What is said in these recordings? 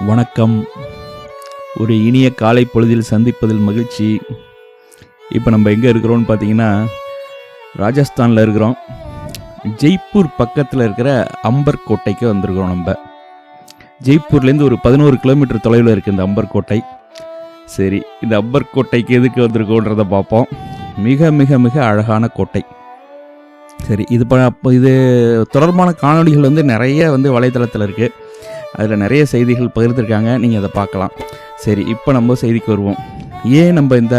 வணக்கம். ஒரு இனிய காலை பொழுதில் சந்திப்பதில் மகிழ்ச்சி. இப்போ நம்ம எங்கே இருக்கிறோம்னு பார்த்தீங்கன்னா, ராஜஸ்தானில் இருக்கிறோம். ஜெய்ப்பூர் பக்கத்தில் இருக்கிற அம்பர் கோட்டைக்கு வந்திருக்கிறோம். நம்ம ஜெய்ப்பூர்லேருந்து ஒரு 11 கிலோமீட்டர் தொலைவில் இருக்குது இந்த அம்பர் கோட்டை. சரி, இந்த அம்பர் கோட்டைக்கு எதுக்கு வந்திருக்கோன்றதை பார்ப்போம். மிக மிக மிக அழகான கோட்டை. சரி, இது தொடர்பான காணொளிகள் நிறைய வலைத்தளத்தில் இருக்குது. அதில் நிறைய செய்திகள் பகிர்ந்துருக்காங்க, நீங்கள் அதை பார்க்கலாம். சரி, இப்போ நம்ம செய்திக்கு வருவோம். ஏன் நம்ம இந்த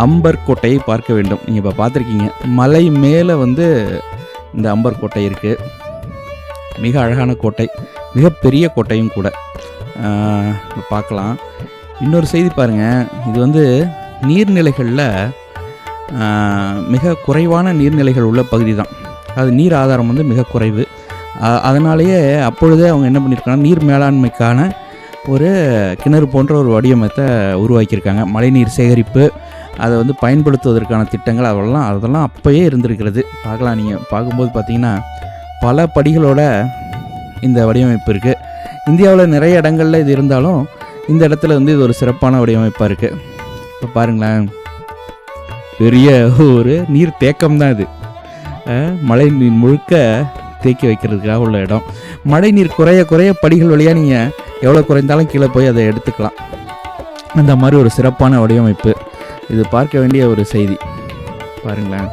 அம்பர் கோட்டையை பார்க்க வேண்டும்? நீங்கள் இப்போ பார்த்துருக்கீங்க, மலை மேலே இந்த அம்பர் கோட்டை இருக்குது. மிக அழகான கோட்டை, மிகப்பெரிய கோட்டையும் கூட. பார்க்கலாம். இன்னொரு செய்தி பாருங்கள். இது நீர்நிலைகளில் மிக குறைவான நீர்நிலைகள் உள்ள பகுதி தான். அது நீர் ஆதாரம் மிக குறைவு. அதனாலேயே அப்பொழுதே அவங்க என்ன பண்ணியிருக்காங்கன்னா, நீர் மேலாண்மைக்கான ஒரு கிணறு போன்ற ஒரு வடிவமைத்தை உருவாக்கியிருக்காங்க. மழைநீர் சேகரிப்பு, அதை பயன்படுத்துவதற்கான திட்டங்கள் அதெல்லாம் அப்போயே இருந்திருக்கிறது. பார்க்கலாம். நீங்கள் பார்க்கும்போது பார்த்தீங்கன்னா, பல படிகளோட இந்த வடிவமைப்பு இருக்குது. இந்தியாவில் நிறைய இடங்களில் இது இருந்தாலும் இந்த இடத்துல இது ஒரு சிறப்பான வடிவமைப்பாக இருக்குது. இப்போ பாருங்களேன், பெரிய ஒரு நீர் தேக்கம் தான் இது. மழை நீர் முழுக்க தேக்கி வைக்கிறதுக்காக உள்ள இடம். மழை நீர் குறைய குறைய படிகள் வழியாக நீங்கள் எவ்வளோ குறைந்தாலும் கீழே போய் அதை எடுத்துக்கலாம். அந்த மாதிரி ஒரு சிறப்பான வடிவமைப்பு. இது பார்க்க வேண்டிய ஒரு செய்தி. பாருங்களேன்,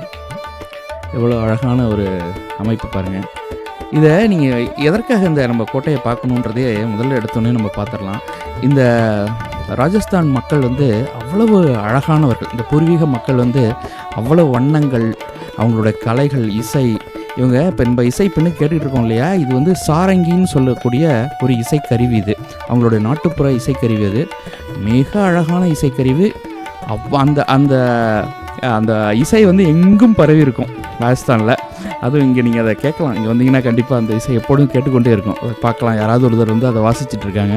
எவ்வளோ அழகான ஒரு அமைப்பு பாருங்கள். இதை நீங்கள் எதற்காக இந்த நம்ம கோட்டையை பார்க்கணுன்றதே முதல்ல எடுத்தோன்னே நம்ம பார்த்துடலாம். இந்த ராஜஸ்தான் மக்கள் அவ்வளவு அழகானவர்கள். இந்த பூர்வீக மக்கள் அவ்வளவு வண்ணங்கள், அவங்களுடைய கலைகள், இசை. இவங்க இப்போ நம்ம இசை பின்னு கேட்டுக்கிட்டு இருக்கோம் இல்லையா, இது சாரங்கின்னு சொல்லக்கூடிய ஒரு இசைக்கருவி. இது அவங்களுடைய நாட்டுப்புற இசைக்கருவி. அது மிக அழகான இசைக்கருவி. அந்த அந்த அந்த இசை எங்கும் பரவி இருக்கும் ராஜஸ்தானில். அதுவும் இங்கே நீங்கள் அதை கேட்கலாம். இங்கே வந்தீங்கன்னா கண்டிப்பாக அந்த இசை எப்பொழுதும் கேட்டுக்கொண்டே இருக்கும். அதை பார்க்கலாம். யாராவது ஒருத்தர் அதை வாசிச்சுட்டு இருக்காங்க.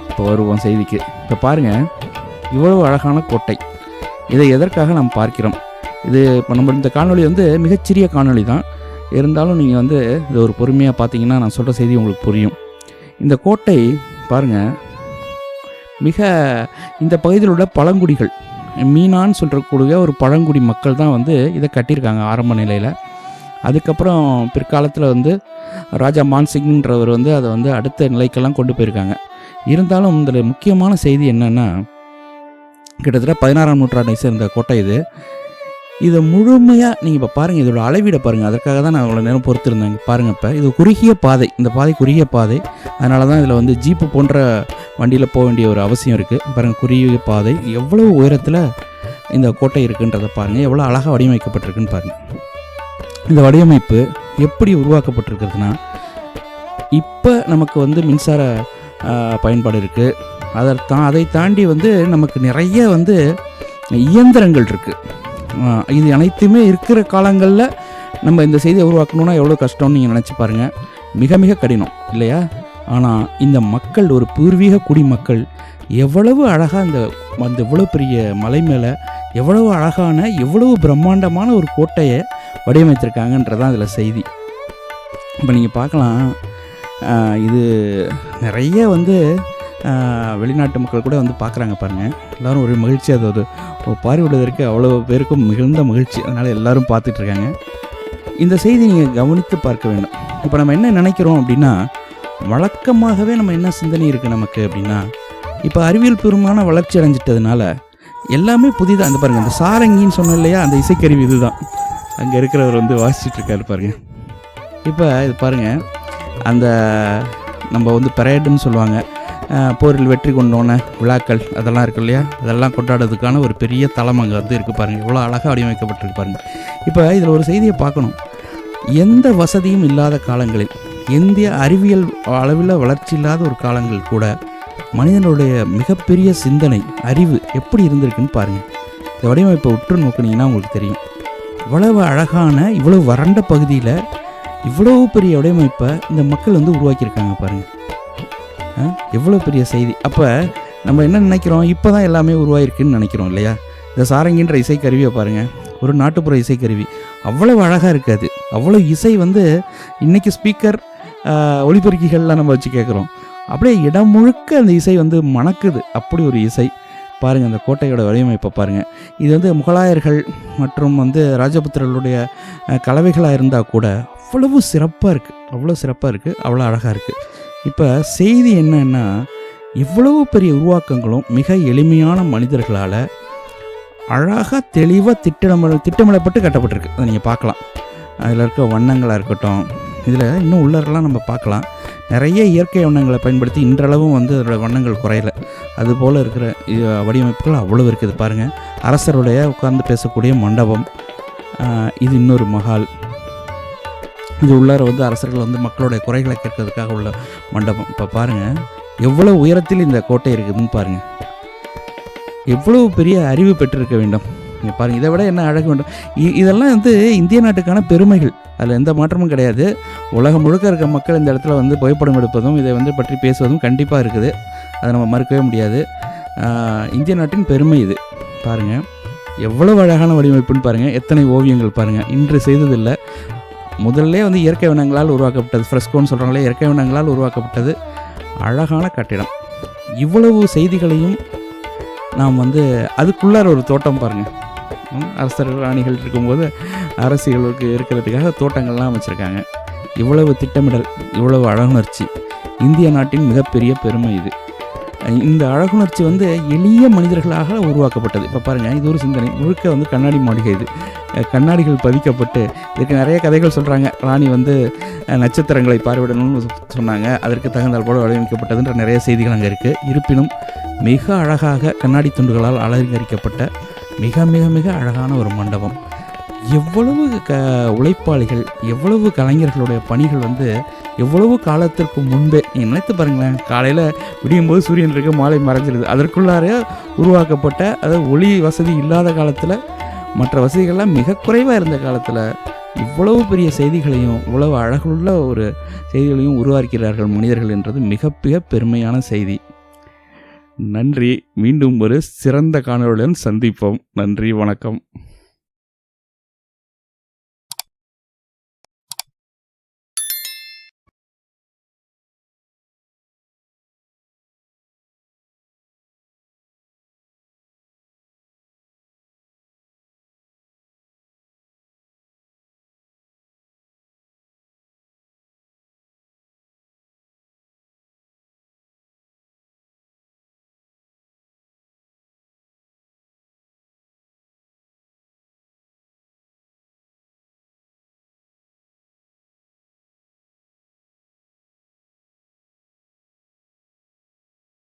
இப்போ வருவோம் செய்திக்கு. இப்போ பாருங்கள், இவ்வளவு அழகான கோட்டை. இதை எதற்காக நாம் பார்க்கிறோம்? இது இப்போ நம்ம இந்த காணொளி மிகச்சிறிய காணொளி தான். இருந்தாலும் நீங்கள் இது ஒரு பொறுமையாக பார்த்தீங்கன்னா நான் சொல்கிற செய்தி உங்களுக்கு புரியும். இந்த கோட்டை பாருங்கள், மிக இந்த பகுதியில் உள்ள பழங்குடிகள், மீனான்னு சொல்கிறக்கூடிய ஒரு பழங்குடி மக்கள் தான் இதை கட்டியிருக்காங்க ஆரம்ப நிலையில். அதுக்கப்புறம் பிற்காலத்தில் ராஜா மான்சிங்ன்றவர் அதை அடுத்த நிலைக்கெல்லாம் கொண்டு போயிருக்காங்க. இருந்தாலும் இதில் முக்கியமான செய்தி என்னென்னா, கிட்டத்தட்ட 16ஆம் நூற்றாண்டை சேர்ந்த கோட்டை இது. இதை முழுமையாக நீங்கள் இப்போ பாருங்கள், இதோட அளவீடை பாருங்கள். அதற்காக தான் நான் அவ்வளோ நேரம் பொறுத்திருந்தேன். பாருங்கள், இப்போ இது குறுகிய பாதை. இந்த பாதை குறுகிய பாதை. அதனால தான் இதில் ஜீப்பு போன்ற வண்டியில் போக வேண்டிய ஒரு அவசியம் இருக்குது. பாருங்கள், குறுகிய பாதை. எவ்வளோ உயரத்தில் இந்த கோட்டை இருக்குன்றதை பாருங்கள். எவ்வளோ அழகாக வடிவமைக்கப்பட்டிருக்குன்னு பாருங்கள். இந்த வடிவமைப்பு எப்படி உருவாக்கப்பட்டிருக்கிறதுனா, இப்போ நமக்கு மின்சார பயன்பாடு இருக்குது. அதை தாண்டி நமக்கு நிறைய இயந்திரங்கள் இருக்குது. இது அனைத்துமே இருக்கிற காலங்களில் நம்ம இந்த செய்தியை உருவாக்கணுன்னா எவ்வளோ கஷ்டம்னு நீங்கள் நினச்சி பாருங்கள். மிக மிக கடினம் இல்லையா? ஆனால் இந்த மக்கள், ஒரு பூர்வீக குடிமக்கள், எவ்வளவு அழகாக அந்த இவ்வளோ பெரிய மலை மேலே எவ்வளவு அழகான, எவ்வளவு பிரம்மாண்டமான ஒரு கோட்டையை வடிவமைத்திருக்காங்கன்றதான் அதில் செய்தி. இப்போ நீங்கள் பார்க்கலாம், இது நிறைய வெளிநாட்டு மக்கள் கூட பார்க்குறாங்க பாருங்கள். எல்லோரும் ஒரு மகிழ்ச்சி. அது ஒரு பார்வையிடுவதற்கு அவ்வளோ பேருக்கும் மிகுந்த மகிழ்ச்சி. அதனால் எல்லோரும் பார்த்துட்ருக்காங்க. இந்த செய்தி நீங்கள் கவனித்து பார்க்க வேண்டும். இப்போ நம்ம என்ன நினைக்கிறோம் அப்படின்னா, வழக்கமாகவே நம்ம என்ன சிந்தனை இருக்குது நமக்கு அப்படின்னா, இப்போ அறிவியல் பூர்வமான வளர்ச்சி அடைஞ்சிட்டதுனால எல்லாமே புதிதாக. அந்த பாருங்கள், அந்த சாரங்கின்னு சொன்னோம் இல்லையா, அந்த இசைக்கருவி இதுதான். அங்கே இருக்கிறவர் வாசிச்சுட்ருக்காரு பாருங்கள். இப்போ இது பாருங்கள், அந்த நம்ம பரேடுன்னு சொல்லுவாங்க, போரில் வெற்றி கொண்டோன விழாக்கள் அதெல்லாம் இருக்கு இல்லையா, அதெல்லாம் கொண்டாடுறதுக்கான ஒரு பெரிய தளம் அங்கே இருக்குது பாருங்கள். எவ்வளோ அழகாக வடிவமைக்கப்பட்டிருக்கு பாருங்கள். இப்போ இதில் ஒரு செய்தியை பார்க்கணும். எந்த வசதியும் இல்லாத காலங்களில், இந்திய அறிவியல் அளவில் வளர்ச்சி இல்லாத ஒரு காலங்கள் கூட மனிதனுடைய மிகப்பெரிய சிந்தனை, அறிவு எப்படி இருந்திருக்குன்னு பாருங்கள். இந்த வடிவமைப்பை உற்று நோக்குனீங்கன்னா உங்களுக்கு தெரியும். இவ்வளவு அழகான, இவ்வளவு வறண்ட பகுதியில் இவ்வளவு பெரிய வடிவமைப்பை இந்த மக்கள் உருவாக்கியிருக்காங்க பாருங்கள். எவ்வளோ பெரிய செய்தி. அப்போ நம்ம என்ன நினைக்கிறோம், இப்போ தான் எல்லாமே உருவாயிருக்குன்னு நினைக்கிறோம் இல்லையா? இந்த சாரங்கின்ற இசைக்கருவியை பாருங்கள், ஒரு நாட்டுப்புற இசைக்கருவி. அவ்வளவு அழகாக இருக்காது. அவ்வளோ இசை இன்றைக்கி ஸ்பீக்கர், ஒலிபெருக்கிகள்லாம் நம்ம வச்சு கேட்குறோம். அப்படியே இடம் முழுக்க அந்த இசை வந்து மணக்குது. அப்படி ஒரு இசை பாருங்கள். அந்த கோட்டையோட வடிவமைப்பை பாருங்கள். இது வந்து முகலாயர்கள் மற்றும் வந்து ராஜபுத்திரர்களுடைய கலவைகளாக இருந்தால் கூட அவ்வளவு சிறப்பாக இருக்குது, அவ்வளோ அழகாக இருக்குது. இப்போ செய்தி என்னன்னா, இவ்வளவு பெரிய உருவாக்கங்களும் மிக எளிமையான மனிதர்களால் அழகாக தெளிவாக திட்டமிடப்பட்டு கட்டப்பட்டிருக்கு. அதை நீங்கள் பார்க்கலாம். அதில் இருக்க வண்ணங்களாக இருக்கட்டும், இதில் இன்னும் உள்ளரெல்லாம் நம்ம பார்க்கலாம். நிறைய இயற்கை வண்ணங்களை பயன்படுத்தி இன்றளவும் வந்து அதோடய வண்ணங்கள் குறையலை. அதுபோல் இருக்கிற வடிவமைப்புகள் அவ்வளோ இருக்குது பாருங்கள். அரசருடைய உட்கார்ந்து பேசக்கூடிய மண்டபம், இது இன்னொரு மஹால். இது உள்ளார வந்து அரசர்கள் வந்து மக்களுடைய குறைகளை கேட்கறதுக்காக உள்ள மண்டபம். இப்போ பாருங்கள் எவ்வளோ உயரத்தில் இந்த கோட்டை இருக்குதுன்னு பாருங்கள். எவ்வளவு பெரிய அறிவு பெற்றிருக்க வேண்டும். நீங்கள் பாருங்கள், இதை விட என்ன அழகு வேண்டும். இதெல்லாம் வந்து இந்திய நாட்டுக்கான பெருமைகள், அதில் எந்த மாற்றமும் கிடையாது. உலகம் முழுக்க இருக்க மக்கள் இந்த இடத்துல வந்து புகைப்படம் எடுப்பதும் இதை வந்து பற்றி பேசுவதும் கண்டிப்பாக இருக்குது. அதை நம்ம மறுக்கவே முடியாது. இந்திய நாட்டின் பெருமை இது. பாருங்கள் எவ்வளவு அழகான வடிவமைப்புன்னு பாருங்கள். எத்தனை ஓவியங்கள் பாருங்கள். இன்று செய்ததில்லை, முதல்ல வந்து இயற்கை வண்ணங்களால் உருவாக்கப்பட்டது. ஃப்ரெஸ்கோன்னு சொல்கிறாங்களே, இயற்கை வண்ணங்களால் உருவாக்கப்பட்டது. அழகான கட்டிடம். இவ்வளவு செய்திகளையும் நாம் வந்து அதுக்குள்ளார ஒரு தோட்டம் பாருங்கள். அரசர் ராணிகள் இருக்கும்போது அரசியலுக்கு இருக்கிறதுக்காக தோட்டங்கள்லாம் அமைச்சிருக்காங்க. இவ்வளவு திட்டமிடல், இவ்வளவு அழகுணர்ச்சி இந்திய நாட்டின் மிகப்பெரிய பெருமை இது. இந்த அழகுணர்ச்சி வந்து எளிய மனிதர்களாக உருவாக்கப்பட்டது. இப்போ பாருங்கள், இது ஒரு சிந்தனை முழுக்க வந்து கண்ணாடி மாளிகை. இது கண்ணாடிகள் பதிக்கப்பட்டு இதுக்கு நிறைய கதைகள் சொல்கிறாங்க. ராணி வந்து நட்சத்திரங்களை பார்வையிடணும்னு சொன்னாங்க, அதற்கு தகுந்தால் போல வடிவமைக்கப்பட்டதுன்ற நிறைய செய்திகள் அங்கே இருக்குது. இருப்பினும் மிக அழகாக கண்ணாடி துண்டுகளால் அலங்கரிக்கப்பட்ட மிக மிக மிக அழகான ஒரு மண்டபம். எவ்வளவு உழைப்பாளிகள், எவ்வளவு கலைஞர்களுடைய பணிகள் வந்து எவ்வளவு காலத்திற்கு முன்பே நீங்கள் நினைத்து பாருங்களேன். காலையில் விடியும் போது சூரியன் இருக்க, மாலை மறைஞ்சிருது. அதற்குள்ளாரே உருவாக்கப்பட்ட, அதாவது ஒளி வசதி இல்லாத காலத்தில், மற்ற வசதிகள்லாம் மிக குறைவாக இருந்த காலத்தில் இவ்வளவு பெரிய செய்திகளையும் இவ்வளவு அழகுள்ள ஒரு செய்திகளையும் உருவாக்கிறார்கள் மனிதர்கள் என்றது மிக மிக பெருமையான செய்தி. நன்றி. மீண்டும் ஒரு சிறந்த காணொளியுடன் சந்திப்போம். நன்றி, வணக்கம்.